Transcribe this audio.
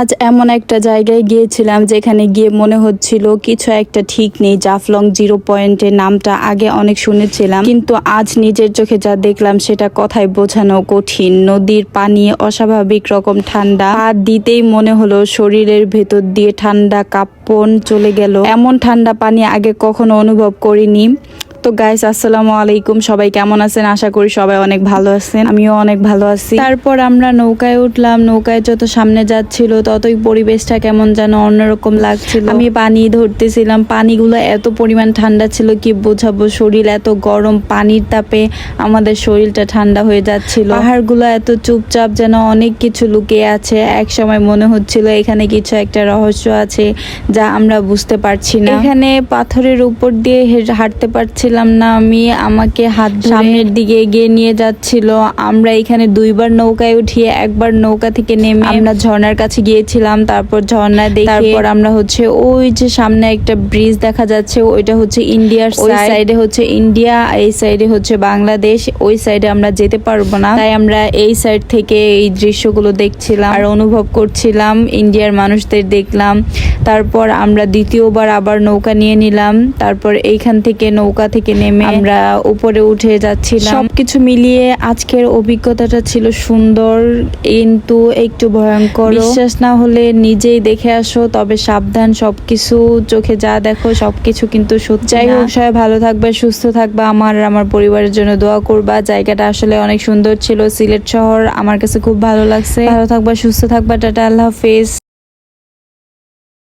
আজ এমন একটা জায়গায় গিয়েছিলাম যেখানে গিয়ে মনে হচ্ছিল কিছু একটা ঠিক নেই। জাফলং 0 পয়েন্টের নামটা আগে অনেক শুনেছিলাম, কিন্তু আজ নিজের চোখে যা দেখলাম সেটা কথায় বোঝানো কঠিন। নদীর পানি অস্বাভাবিক রকম ঠান্ডা, পা দিতেই মনে হলো শরীরের ভেতর দিয়ে ঠান্ডা কাঁপন চলে গেল। এমন ঠান্ডা পানি আগে কখনো অনুভব করিনি। তো গাইস, আসসালামু আলাইকুম, সবাই কেমন আছেন? আশা করি সবাই অনেক ভালো আছেন, আমিও অনেক ভালো আছি। তারপর আমরা নৌকায় উঠলাম। নৌকায় যত সামনে যাচ্ছিল ততই পরিবেশটা কেমন যেন অন্যরকম লাগছিল। আমি পানি ধরতেছিলাম, পানিগুলো এত পরিমাণ ঠান্ডা ছিল কি বোঝাবো। শরীর এত গরম, পানির তাপে আমাদের শরীরটা ঠান্ডা হয়ে যাচ্ছিল। পাহাড়গুলো এত চুপচাপ, যেন অনেক কিছু লুকিয়ে আছে। এক সময় মনে হচ্ছিল এখানে কিছু একটা রহস্য আছে যা আমরা বুঝতে পারছি না। এখানে পাথরের উপর দিয়ে হাঁটতে পারছি না আমি, আমাকে হাত সামনের দিকে এগিয়ে নিয়ে যাচ্ছিল। আমরা এখানে দুইবার নৌকায় উঠিয়ে একবার নৌকা থেকে নেমে আমরা ঝর্ণার কাছে গিয়েছিলাম। তারপর ঝর্ণা দেখে তারপর আমরা ওই যে সামনে একটা ব্রিজ দেখা যাচ্ছে, ওইটা হচ্ছে ইন্ডিয়ার সাইডে হচ্ছে ইন্ডিয়া, এই সাইডে হচ্ছে বাংলাদেশ। ওই সাইডে আমরা যেতে পারবো না, তাই আমরা এই সাইড থেকে এই দৃশ্যগুলো দেখছিলাম আর অনুভব করছিলাম। ইন্ডিয়ার মানুষদের দেখলাম। তারপর আমরা দ্বিতীয়বার আবার নৌকা নিয়ে নিলাম। তারপর এইখান থেকে নৌকা থেকে নেমে আমরা উপরে উঠে যাচ্ছিলাম। সবকিছু মিলিয়ে আজকের অভিজ্ঞতাটা ছিল সুন্দর, কিন্তু একটু ভয়ঙ্কর। বিশ্বাস না হলে নিজেই দেখে আসো, তবে সাবধান। সবকিছু চোখে যা দেখো সবকিছু কিন্তু সত্যি। যাই হোক, সবাই ভালো থাকবে, সুস্থ থাকবা। আমার আর আমার পরিবারের জন্য দোয়া করবা। জায়গাটা আসলে অনেক সুন্দর ছিল। সিলেট শহর আমার কাছে খুব ভালো লাগছে। ভালো থাকবা, সুস্থ থাকবা। টাটা, আল্লাহ হাফেজ।